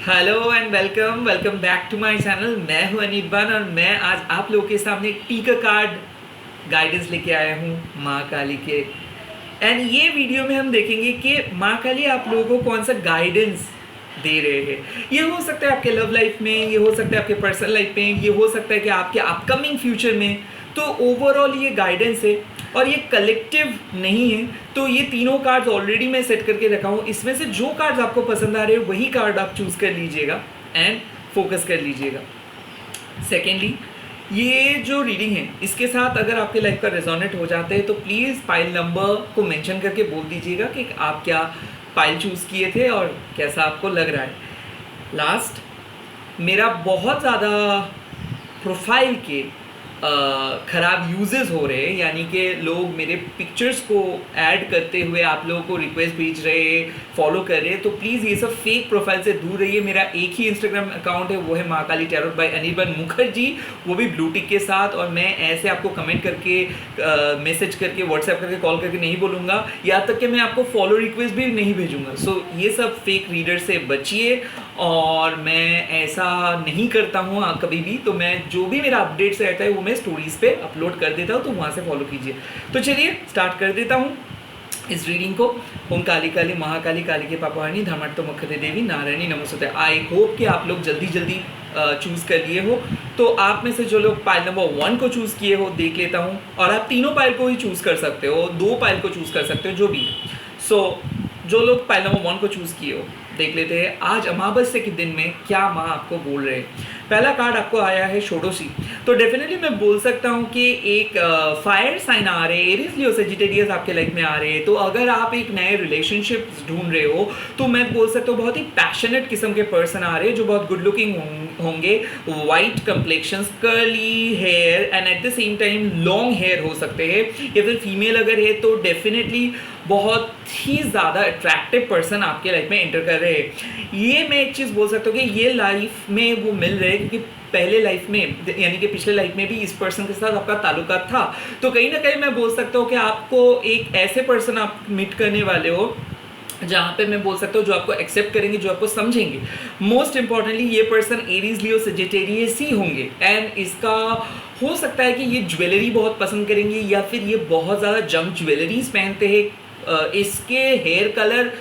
Hello and welcome welcome back to my channel. मैं हूं अनिर्बान और मैं आज आप लोगों के सामने एक टीका कार्ड गाइडेंस लेके आया हूं माँ काली के। एंड ये वीडियो में हम देखेंगे कि माँ काली आप लोगों को कौन सा गाइडेंस दे रहे हैं। ये हो सकता है आपके लव लाइफ में, ये हो सकता है आपके पर्सनल लाइफ में, ये हो सकता है कि आपके अपकमिंग फ्यूचर में। तो ओवरऑल ये गाइडेंस है और ये कलेक्टिव नहीं है। तो ये तीनों कार्ड्स ऑलरेडी मैं सेट करके रखा हूँ। इसमें से जो कार्ड्स आपको पसंद आ रहे हैं वही कार्ड आप चूज कर लीजिएगा एंड फोकस कर लीजिएगा। सेकेंडली, ये जो रीडिंग है इसके साथ अगर आपके लाइफ का रेजोनेट हो जाता है तो प्लीज़ पाइल नंबर को मेंशन करके बोल दीजिएगा कि आप क्या पाइल चूज़ किए थे और कैसा आपको लग रहा है। लास्ट, मेरा बहुत ज़्यादा प्रोफाइल के ख़राब यूजेस हो रहे हैं, यानी कि लोग मेरे पिक्चर्स को ऐड करते हुए आप लोगों को रिक्वेस्ट भेज रहे हैं, फॉलो कर रहे हैं। तो प्लीज़ ये सब फेक प्रोफाइल से दूर रहिए। मेरा एक ही इंस्टाग्राम अकाउंट है, वो है महाकाली टैरोट बाय अनिर्बान मुखर्जी, वो भी ब्लू टिक के साथ। और मैं ऐसे आपको कमेंट करके, मैसेज करके, व्हाट्सएप करके, कॉल करके नहीं बोलूँगा, यहाँ तक कि मैं आपको फॉलो रिक्वेस्ट भी नहीं भेजूँगा। सो ये सब फेक रीडर से बचिए और मैं ऐसा नहीं करता हूँ कभी भी। तो मैं जो भी मेरा अपडेट्स रहता है वो मैं स्टोरीज पे अपलोड कर देता हूँ, तो वहाँ से फॉलो कीजिए। तो चलिए स्टार्ट कर देता हूँ इस रीडिंग को। ओम काली काली महाकाली काली के पापवाणी धर्मट तो मुखते देवी नारायणी नमोस्तुते। आई होप कि आप लोग जल्दी जल्दी चूज़ कर लिए हो। तो आप में से जो लोग पाइल नंबर 1 को चूज़ किए हो देख लेता हूँ, और आप तीनों पाइल को ही चूज़ कर सकते हो, 2 पाइल को चूज़ कर सकते हो, जो भी। सो जो लोग पाइल नंबर 1 को चूज़ किए हो देख लेते हैं आज अमावस्या के दिन में क्या माँ आपको बोल रहे हैं। पहला कार्ड आपको आया है षोडशी। तो डेफिनेटली मैं बोल सकता हूँ कि एक फायर साइन आ रहे हैं, एरीज लियो सजिटेरियस आपके लाइफ में आ रहे हैं। तो अगर आप एक नए रिलेशनशिप ढूंढ रहे हो तो मैं बोल सकता हूँ बहुत ही पैशनेट किस्म के पर्सन आ रहे हैं जो बहुत गुड लुकिंग होंगे। White complexions, curly hair and at the same time long hair हो सकते हैं, या फिर फीमेल अगर है तो डेफिनेटली बहुत ही ज़्यादा अट्रैक्टिव पर्सन आपके लाइफ में एंटर कर रहे हैं। ये मैं एक चीज़ बोल सकता हूँ कि ये लाइफ में वो मिल रहे हैं क्योंकि पहले लाइफ में, यानी कि पिछले लाइफ में भी इस पर्सन के साथ आपका ताल्लुकात था। तो कहीं ना कहीं मैं बोल सकता हूँ कि आपको एक ऐसे पर्सन आप मीट करने वाले हो जहाँ पे मैं बोल सकता हूँ जो आपको एक्सेप्ट करेंगे, जो आपको समझेंगे। मोस्ट इंपॉर्टेंटली ये पर्सन एरीज लियो सजिटेरियस ही होंगे। एंड इसका हो सकता है कि ये ज्वेलरी बहुत पसंद करेंगे, या फिर ये बहुत ज़्यादा जंक ज्वेलरीज पहनते हैं। इसके हेयर कलर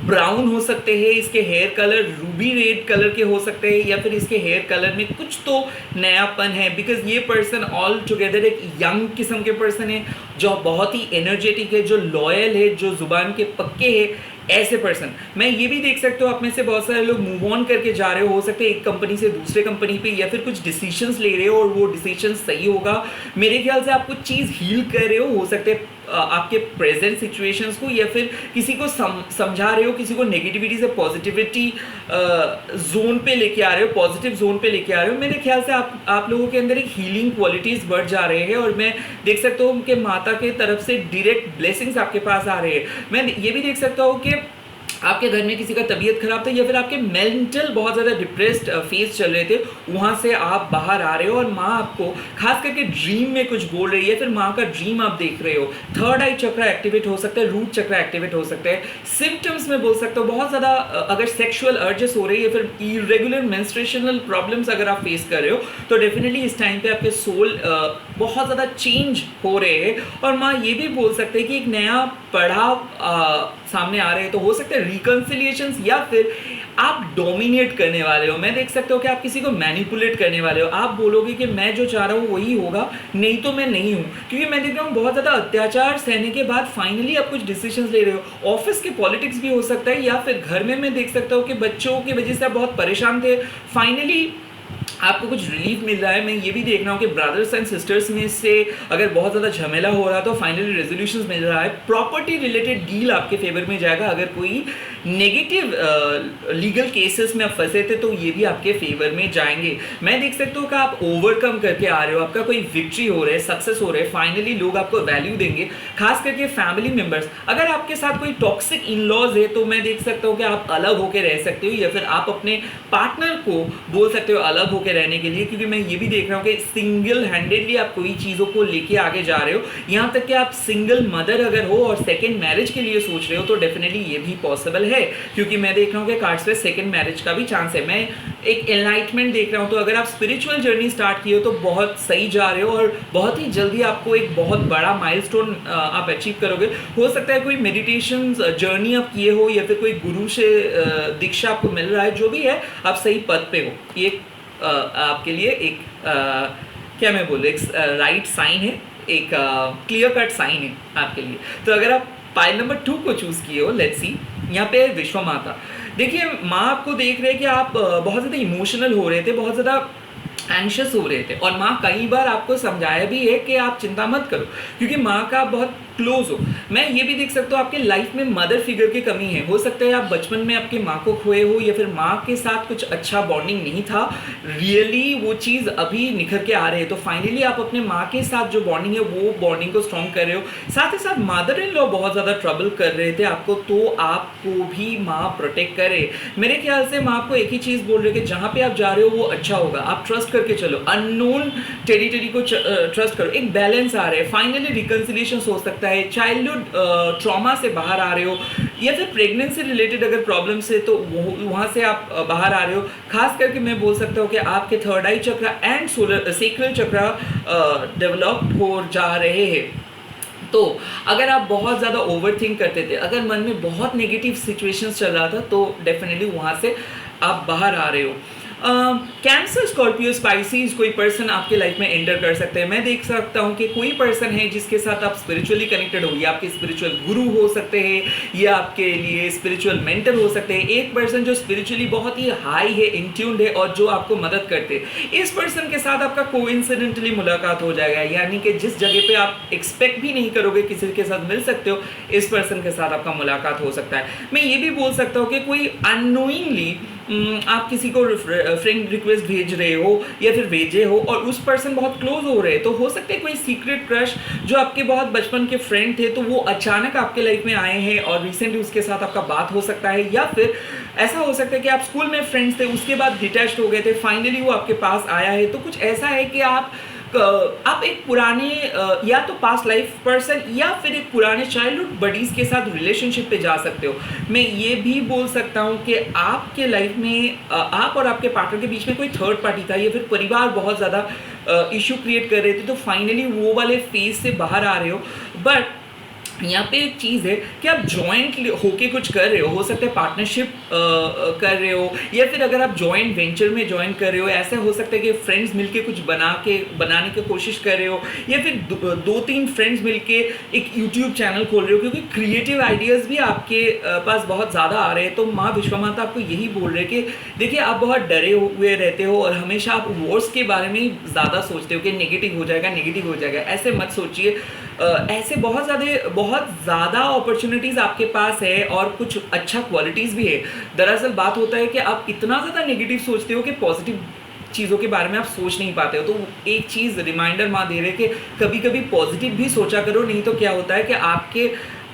ब्राउन हो सकते हैं, इसके hair colour ruby red colour के हो सकते हैं, या फिर इसके हेयर कलर में कुछ तो नयापन है। बिकॉज ये पर्सन ऑल टुगेदर एक यंग किस्म के पर्सन है जो बहुत ही एनर्जेटिक है, जो लॉयल है, जो जुबान के पक्के है। ऐसे पर्सन मैं ये भी देख सकता हूँ आप में से बहुत सारे लोग मूव ऑन करके जा रहे हो सकते हैं एक कंपनी से दूसरे कंपनी पे, या फिर कुछ डिसीजंस ले रहे हो और वो डिसीजन सही होगा। मेरे ख्याल से आप कुछ चीज़ हील कर रहे हो सकते हैं आपके प्रेजेंट सिचुएशंस को, या फिर किसी को समझा रहे हो, किसी को नेगेटिविटी से पॉजिटिविटी जोन पे लेके आ रहे हो, पॉजिटिव जोन पे लेके आ रहे हो। मेरे ख्याल से आप लोगों के अंदर एक हीलिंग क्वालिटीज़ बढ़ जा रहे हैं, और मैं देख सकता हूँ कि माता के तरफ से डायरेक्ट ब्लेसिंग्स आपके पास आ रहे हैं। मैं ये भी देख सकता हूँ कि आपके घर में किसी का तबीयत खराब था, या फिर आपके मेंटल बहुत ज़्यादा डिप्रेस्ड फेज चल रहे थे, वहाँ से आप बाहर आ रहे हो और माँ आपको खास करके ड्रीम में कुछ बोल रही है, फिर माँ का ड्रीम आप देख रहे हो। थर्ड आई चक्र एक्टिवेट हो सकता है, रूट चक्र एक्टिवेट हो सकता है। सिम्टम्स में बोल सकता हूँ बहुत ज़्यादा अगर सेक्शुअल अर्जेस हो रही है, फिर इरेगुलर मेंस्ट्रुएशनल प्रॉब्लम्स अगर आप फेस कर रहे हो तो डेफिनेटली इस टाइम पे आपके सोल बहुत ज़्यादा चेंज हो रहे हैं। और माँ ये भी बोल सकते हैं कि एक नया पड़ाव सामने आ रहे हैं। तो हो सकता है रिकंसिलिएशंस, या फिर आप डोमिनेट करने वाले हो। मैं देख सकता हूँ कि आप किसी को मैनिपुलेट करने वाले हो। आप बोलोगे कि मैं जो चाह रहा हूँ वही होगा, नहीं तो मैं नहीं हूँ। क्योंकि मैं देख रहा हूँ बहुत ज़्यादा अत्याचार सहने के बाद फाइनली आप कुछ डिसीजंस ले रहे हो। ऑफिस के पॉलिटिक्स भी हो सकता है, या फिर घर में मैं देख सकता हूँ कि बच्चों की वजह से आप बहुत परेशान थे, फाइनली आपको कुछ रिलीफ मिल रहा है। मैं ये भी देख रहा हूँ कि ब्रदर्स एंड सिस्टर्स में से अगर बहुत ज़्यादा झमेला हो रहा तो फाइनली रेजोल्यूशंस मिल रहा है। प्रॉपर्टी रिलेटेड डील आपके फेवर में जाएगा। अगर कोई नेगेटिव लीगल केसेस में आप फंसे थे तो ये भी आपके फेवर में जाएंगे। मैं देख सकता हूँ कि आप ओवरकम करके आ रहे हो, आपका कोई विक्ट्री हो रहा है, सक्सेस हो रहा है। फाइनली लोग आपको वैल्यू देंगे, खास करके फैमिली मेम्बर्स। अगर आपके साथ कोई टॉक्सिक इन लॉज है तो मैं देख सकता हूँ कि आप अलग होकर रह सकते हो, या फिर आप अपने पार्टनर को बोल सकते हो अलग होकर रहने के लिए, क्योंकि मैं ये भी देख रहा हूँ कि सिंगल हैंडेडली आप कोई चीज़ों को लेके आगे जा रहे हो। यहाँ तक कि आप सिंगल मदर अगर हो और सेकेंड मैरिज के लिए सोच रहे हो तो डेफिनेटली ये भी पॉसिबल है, क्योंकि मैं देख रहा हूँ कि कार्ड्स पे सेकेंड मैरिज का भी चांस है। मैं एक एनलाइटमेंट देख रहा हूँ। तो अगर आप स्पिरिचुअल जर्नी स्टार्ट किए हो तो बहुत सही जा रहे हो और बहुत ही जल्दी आपको एक बहुत बड़ा माइलस्टोन आप अचीव करोगे। हो सकता है कोई मेडिटेशन जर्नी आप किए हो या फिर कोई गुरु से दीक्षा आपको मिल रहा है, जो भी है आप सही पद पे हो। ये आपके लिए एक क्या मैं बोलूँ, एक राइट साइन है, एक क्लियर कट साइन है आपके लिए। तो अगर आप पाइल नंबर 2 को चूज़ किए हो, लेट्स सी, यहाँ पे विश्व माता। देखिए, माँ आपको देख रहे हैं कि आप बहुत ज़्यादा इमोशनल हो रहे थे, बहुत ज़्यादा एंशियस हो रहे थे, और माँ कई बार आपको समझाया भी है कि आप चिंता मत करो, क्योंकि माँ का आप बहुत क्लोज हो। मैं ये भी देख सकता हूँ आपके लाइफ में मदर फिगर की कमी है। हो सकता है आप बचपन में आपकी माँ को खोए हो या फिर माँ के साथ कुछ अच्छा बॉन्डिंग नहीं था, रियली वो चीज़ अभी निखर के आ रही है। तो फाइनली आप अपने माँ के साथ जो बॉन्डिंग है वो बॉन्डिंग को स्ट्रॉन्ग कर रहे हो। साथ ही साथ मदर इन लॉ बहुत ज़्यादा ट्रबल कर रहे थे आपको, तो आपको भी माँ प्रोटेक्ट करे। मेरे ख्याल से माँ आपको एक ही चीज़ बोल रहे कि जहाँ पे आप जा रहे हो वो अच्छा होगा, आप ट्रस्ट करके चलो, अननोन टेरिटरी को ट्रस्ट करो। एक बैलेंस आ रहा है, फाइनली रिकंसिलिएशन हो सकता है, चाइल्डहुड ट्रॉमा से बाहर आ रहे हो या फिर प्रेगनेंसी रिलेटेड अगर प्रॉब्लम से तो वहाँ से आप बाहर आ रहे हो। खास करके मैं बोल सकता हूँ कि आपके third I chakra and solar sacral chakra develop हो जा रहे हैं। तो अगर आप बहुत ज़्यादा ओवर थिंक करते थे, अगर मन में बहुत नेगेटिव सिचुएशंस चल रहा था, तो डेफिनेटली वहाँ से आप बाहर आ रहे हो। कैंसर, स्कॉर्पियो, स्पाइसीज कोई पर्सन आपके लाइफ में एंटर कर सकते हैं। मैं देख सकता हूँ कि कोई पर्सन है जिसके साथ आप स्पिरिचुअली कनेक्टेड हो, या आपके स्पिरिचुअल गुरु हो सकते हैं या आपके लिए स्पिरिचुअल मेंटर हो सकते हैं। एक पर्सन जो स्पिरिचुअली बहुत ही हाई है, इंट्यून्ड है और जो आपको मदद करते हैं, इस पर्सन के साथ आपका कोइंसिडेंटली मुलाकात हो जाएगा। यानी कि जिस जगह पे आप एक्सपेक्ट भी नहीं करोगे किसी के साथ मिल सकते हो, इस पर्सन के साथ आपका मुलाकात हो सकता है। मैं ये भी बोल सकता हूँ कि कोई अननोइंगली आप किसी को फ्रेंड रिक्वेस्ट भेज रहे हो या फिर भेजे हो और उस पर्सन बहुत क्लोज हो रहे हैं, तो हो सकता है कोई सीक्रेट क्रश जो आपके बहुत बचपन के फ्रेंड थे, तो वो अचानक आपके लाइफ में आए हैं और रिसेंटली उसके साथ आपका बात हो सकता है। या फिर ऐसा हो सकता है कि आप स्कूल में फ्रेंड्स थे, उसके बाद डिटैच्ड हो गए थे, फाइनली वो आपके पास आया है। तो कुछ ऐसा है कि आप एक पुराने या तो पास्ट लाइफ पर्सन या फिर एक पुराने चाइल्डहुड बडीज़ के साथ रिलेशनशिप पे जा सकते हो। मैं ये भी बोल सकता हूँ कि आपके लाइफ में आप और आपके पार्टनर के बीच में कोई थर्ड पार्टी था या फिर परिवार बहुत ज़्यादा इशू क्रिएट कर रहे थे, तो फाइनली वो वाले फेज से बाहर आ रहे हो। बट यहाँ पे एक चीज़ है कि आप जॉइंट होके कुछ कर रहे हो सकता है पार्टनरशिप कर रहे हो, या फिर अगर आप जॉइंट वेंचर में ज्वाइन कर रहे हो, ऐसा हो सकता है कि फ्रेंड्स मिलके कुछ बनाने की कोशिश कर रहे हो, या फिर 2-3 फ्रेंड्स मिलके एक यूट्यूब चैनल खोल रहे हो, क्योंकि क्रिएटिव आइडियाज़ भी आपके पास बहुत ज़्यादा आ रहे हैं। तो माँ विश्वमाता आपको यही बोल रहे हैं कि देखिए, आप बहुत डरे हुए रहते हो और हमेशा आप वॉर्स के बारे में ज़्यादा सोचते हो कि नेगेटिव हो जाएगा, नेगेटिव हो जाएगा। ऐसे मत सोचिए। ऐसे बहुत ज़्यादा अपॉर्चुनिटीज़ आपके पास है और कुछ अच्छा क्वालिटीज़ भी है। दरअसल बात होता है कि आप इतना ज़्यादा नेगेटिव सोचते हो कि पॉजिटिव चीज़ों के बारे में आप सोच नहीं पाते हो। तो एक चीज़ रिमाइंडर माँ दे रहे कि कभी कभी पॉजिटिव भी सोचा करो, नहीं तो क्या होता है कि आपके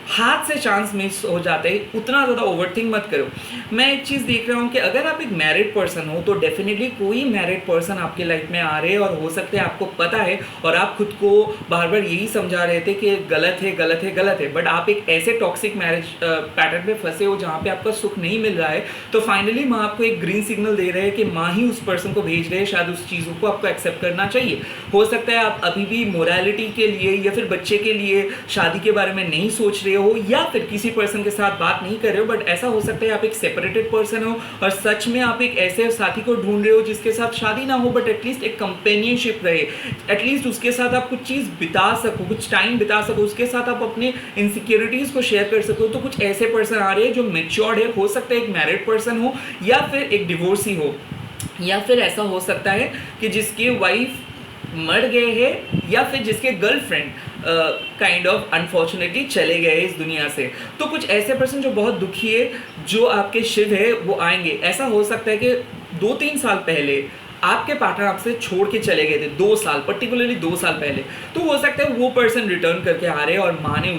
हाथ से चांस मिस हो जाते हैं। उतना ज़्यादा ओवरथिंक मत करो। मैं एक चीज़ देख रहा हूँ कि अगर आप एक मैरिड पर्सन हो तो डेफिनेटली कोई मैरिड पर्सन आपके लाइफ में आ रहे हैं और हो सकता है आपको पता है और आप खुद को बार बार यही समझा रहे थे कि गलत है गलत है गलत है, बट आप एक ऐसे टॉक्सिक मैरिज पैटर्न में फंसे हो जहाँ पे आपका सुख नहीं मिल रहा है। तो फाइनली माँ आपको एक ग्रीन सिग्नल दे रहे हैं कि माँ ही उस पर्सन को भेज रहे हैं, शायद उस चीज़ों को आपको एक्सेप्ट करना चाहिए। हो सकता है आप अभी भी मोरालिटी के लिए या फिर बच्चे के लिए शादी के बारे में नहीं सोच रहे हो या फिर किसी पर्सन के साथ बात नहीं कर रहे हो, बट ऐसा हो सकता है आप एक सेपरेटेड पर्सन हो और सच में आप एक ऐसे साथी को ढूंढ रहे हो जिसके साथ शादी ना हो बट एटलीस्ट एक कंपेनियनशिप रहे, एटलीस्ट उसके साथ आप कुछ चीज़ बिता सको, कुछ टाइम बिता सको, उसके साथ आप अपने इनसिक्योरिटीज़ को शेयर कर सको। तो कुछ ऐसे पर्सन आ रहे हैं जो मैच्योर्ड है, हो सकता है एक मैरिड पर्सन हो या फिर एक डिवोर्सी हो, या फिर ऐसा हो सकता है कि जिसके वाइफ मर गए हैं या फिर जिसके गर्लफ्रेंड काइंड ऑफ अनफॉर्चुनेटली चले गए इस दुनिया से। तो कुछ ऐसे पर्सन जो बहुत दुखी है, जो आपके शिव है, वो आएंगे। ऐसा हो सकता है कि 2-3 साल पहले आपके पार्टनर आपसे छोड़ के चले गए थे 2 साल, पर्टिकुलरली 2 साल पहले, तो हो सकता है वो पर्सन रिटर्न करके आ रहे हैं और माँ ने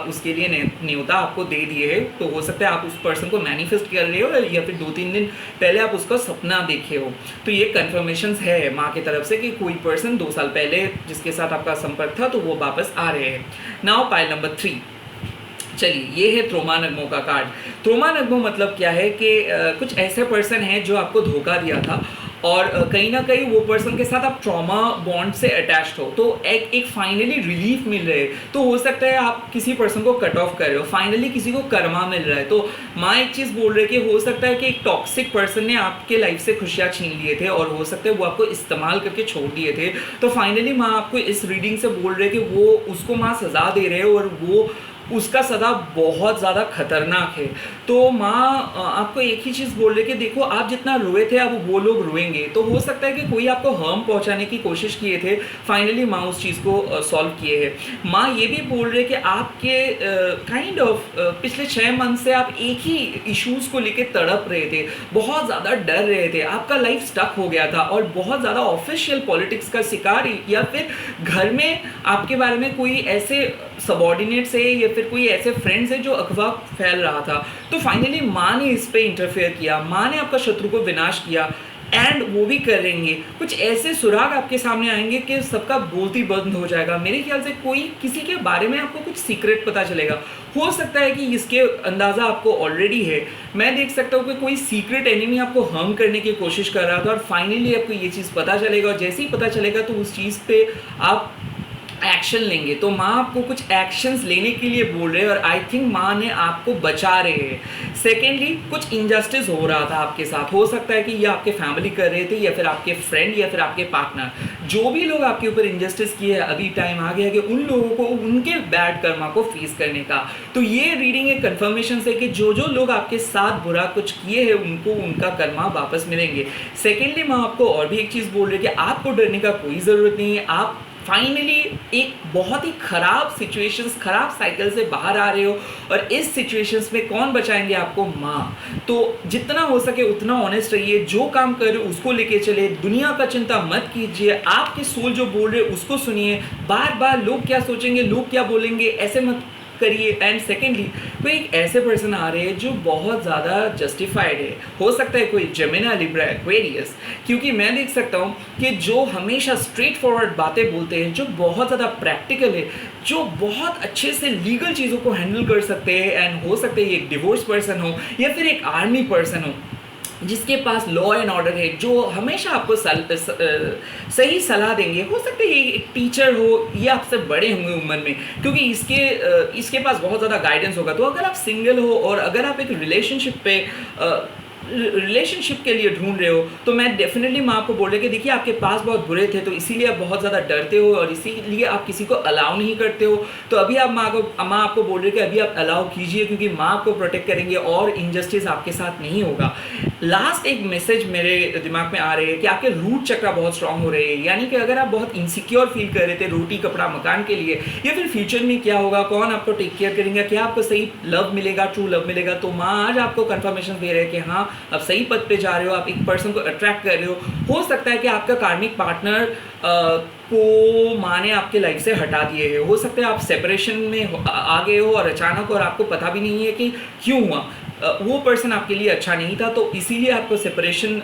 उसके लिए न्योता आपको दे दिए है। तो हो सकता है आप उस पर्सन को मैनिफेस्ट कर रहे हो या फिर 2-3 दिन पहले आप उसका सपना देखे हो। तो ये कन्फर्मेशन है माँ की तरफ से कि कोई पर्सन 2 साल पहले जिसके साथ आपका संपर्क था तो वो वापस आ रहे हैं। Now pile number 3। चलिए, ये है त्रोमा नगमो का कार्ड। त्रोमा नगमो मतलब क्या है कि कुछ ऐसे पर्सन हैं जो आपको धोखा दिया था और कहीं ना कहीं वो पर्सन के साथ आप ट्रॉमा बॉन्ड से अटैच्ड हो, तो एक फाइनली रिलीफ मिल रहे है। तो हो सकता है आप किसी पर्सन को कट ऑफ कर रहे हो, फाइनली किसी को कर्मा मिल रहा है। तो माँ एक चीज़ बोल रही है कि हो सकता है कि एक टॉक्सिक पर्सन ने आपके लाइफ से खुशियाँ छीन लिए थे और हो सकता है वो आपको इस्तेमाल करके छोड़ दिए थे। तो फाइनली माँ आपको इस रीडिंग से बोल रहे हैं कि वो उसको माँ सज़ा दे रहे हैं और वो उसका सदा बहुत ज़्यादा खतरनाक है। तो माँ आपको एक ही चीज़ बोल रही है कि देखो, आप जितना रोए थे अब वो लोग रोएंगे। तो हो सकता है कि कोई आपको हार्म पहुँचाने की कोशिश किए थे, फाइनली माँ उस चीज़ को सॉल्व किए हैं। माँ ये भी बोल रहे हैं कि आपके काइंड ऑफ पिछले 6 मंथ से आप एक ही इश्यूज़ को लेकर तड़प रहे थे, बहुत ज़्यादा डर रहे थे, आपका लाइफ स्टक हो गया था और बहुत ज़्यादा ऑफिशियल पॉलिटिक्स का शिकार, या फिर घर में आपके बारे में कोई ऐसे सबॉर्डिनेट से या फिर कोई ऐसे फ्रेंड से जो अफवाह फैल रहा था। तो फाइनली माँ ने इस पे इंटरफेयर किया, माँ ने आपका शत्रु को विनाश किया एंड वो भी करेंगे। कुछ ऐसे सुराग आपके सामने आएंगे कि सबका बोलती बंद हो जाएगा। मेरे ख्याल से कोई किसी के बारे में आपको कुछ सीक्रेट पता चलेगा। हो सकता है कि इसके अंदाज़ा आपको ऑलरेडी है। मैं देख सकता हूँ कि कोई सीक्रेट एनिमी आपको हार्म करने की कोशिश कर रहा था और फाइनली आपको ये चीज़ पता चलेगा और जैसे ही पता चलेगा तो उस चीज़ पे आप एक्शन लेंगे। तो माँ आपको कुछ एक्शंस लेने के लिए बोल रहे हैं और आई थिंक माँ ने आपको बचा रहे हैं। सेकेंडली, कुछ इनजस्टिस हो रहा था आपके साथ, हो सकता है कि ये आपके फैमिली कर रहे थे या फिर आपके फ्रेंड या फिर आपके पार्टनर, जो भी लोग आपके ऊपर इनजस्टिस किए, अभी टाइम आ गया कि उन लोगों को उनके बैड कर्मा को फेस करने का। तो ये रीडिंग एक कन्फर्मेशन है कि जो जो लोग आपके साथ बुरा कुछ किए हैं उनको उनका कर्मा वापस मिलेंगे। सेकेंडली, माँ आपको और भी एक चीज़ बोल रही है कि आपको डरने का कोई ज़रूरत नहीं है। आप फाइनली एक बहुत ही ख़राब सिचुएशंस, ख़राब साइकिल से बाहर आ रहे हो और इस सिचुएशंस में कौन बचाएंगे आपको? माँ। तो जितना हो सके उतना ऑनेस्ट रहिए, जो काम कर रहे हो उसको लेके चले, दुनिया का चिंता मत कीजिए, आपके सोल जो बोल रहे उसको सुनिए। बार बार लोग क्या सोचेंगे, लोग क्या बोलेंगे, ऐसे मत करिए। एंड सेकेंडली, कोई एक ऐसे पर्सन आ रहे हैं जो बहुत ज़्यादा जस्टिफाइड है, हो सकता है कोई जेमिनी, लिब्रा, एक्वेरियस, क्योंकि मैं देख सकता हूँ कि जो हमेशा स्ट्रेट फॉरवर्ड बातें बोलते हैं, जो बहुत ज़्यादा प्रैक्टिकल है, जो बहुत अच्छे से लीगल चीज़ों को हैंडल कर सकते हैं। एंड हो सकता है ये एक डिवोर्स पर्सन हो या फिर एक आर्मी पर्सन हो जिसके पास लॉ एंड ऑर्डर है, जो हमेशा आपको सही सलाह देंगे। हो सकता है ये एक टीचर हो, ये आपसे बड़े होंगे उम्र में, क्योंकि इसके पास बहुत ज़्यादा गाइडेंस होगा। तो अगर आप सिंगल हो और अगर आप एक रिलेशनशिप के लिए ढूंढ रहे हो, तो मैं डेफिनेटली माँ आपको बोल रही कि देखिए, आपके पास बहुत बुरे थे तो इसीलिए आप बहुत ज़्यादा डरते हो और इसीलिए आप किसी को अलाउ नहीं करते हो। तो अभी आप माँ आपको बोल रही है कि अभी आप अलाउ कीजिए, क्योंकि माँ आपको प्रोटेक्ट करेंगे और इनजस्टिस आपके साथ नहीं होगा। लास्ट एक मैसेज मेरे दिमाग में आ रही है कि आपके रूट चक्र बहुत स्ट्रांग हो रहे हैं, यानी कि अगर आप बहुत इनसिक्योर फील कर रहे थे रोटी कपड़ा मकान के लिए, या फिर फ्यूचर में क्या होगा, कौन आपको टेक केयर करेंगे, क्या आपको सही लव मिलेगा, ट्रू लव मिलेगा, तो माँ आज आपको कंफर्मेशन दे रहे हैं कि हाँ, आप सही पथ पे जा रहे हो, आप एक पर्सन को अट्रैक्ट कर रहे हो। हो सकता है कि आपका कार्मिक पार्टनर को माँ ने आपके लाइफ से हटा दिए है, हो सकता है आप सेपरेशन में आ गए हो और अचानक, और आपको पता भी नहीं है कि क्यों हुआ। वो पर्सन आपके लिए अच्छा नहीं था, तो इसीलिए आपको सेपरेशन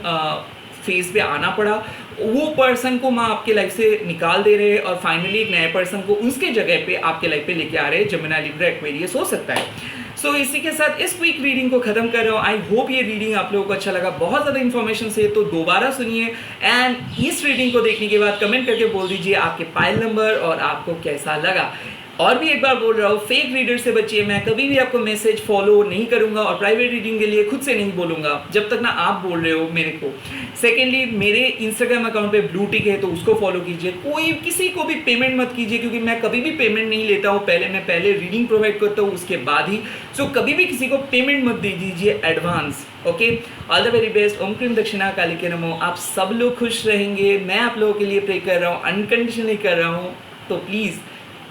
फेज पे आना पड़ा। वो पर्सन को माँ आपके लाइफ से निकाल दे रहे हैं और फाइनली एक नए पर्सन को उसके जगह पे आपके लाइफ पे लेके आ रहे हैं। जेमिनी, लिब्रा, एक्वेरियस हो सकता है। सो इसी के साथ इस वीक रीडिंग को खत्म कर रहा हूँ। आई होप ये रीडिंग आप लोगों को अच्छा लगा। बहुत ज़्यादा इन्फॉर्मेशन से तो दोबारा सुनिए एंड इस रीडिंग को देखने के बाद कमेंट करके बोल दीजिए आपके पाइल नंबर और आपको कैसा लगा। और भी एक बार बोल रहा हूँ, फेक रीडर से बचिए। मैं कभी भी आपको मैसेज फॉलो नहीं करूँगा और प्राइवेट रीडिंग के लिए खुद से नहीं बोलूँगा जब तक ना आप बोल रहे हो मेरे को। सेकेंडली, मेरे इंस्टाग्राम अकाउंट पे ब्लू टिक है तो उसको फॉलो कीजिए। कोई किसी को भी पेमेंट मत कीजिए, क्योंकि मैं कभी भी पेमेंट नहीं लेता हूँ। मैं पहले रीडिंग प्रोवाइड करता हूँ, उसके बाद ही। सो कभी भी किसी को पेमेंट मत दे दीजिए advance. Okay, all the very best. ओम क्रीम दक्षिणा काली के नमो। आप सब लोग खुश रहेंगे। मैं आप लोगों के लिए प्रे कर रहा हूँ, अनकंडीशनली कर रहा हूँ। तो प्लीज़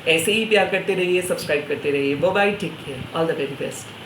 ऐसे ही प्यार करते रहिए, सब्सक्राइब करते रहिए। Bye bye, take care, all the very best.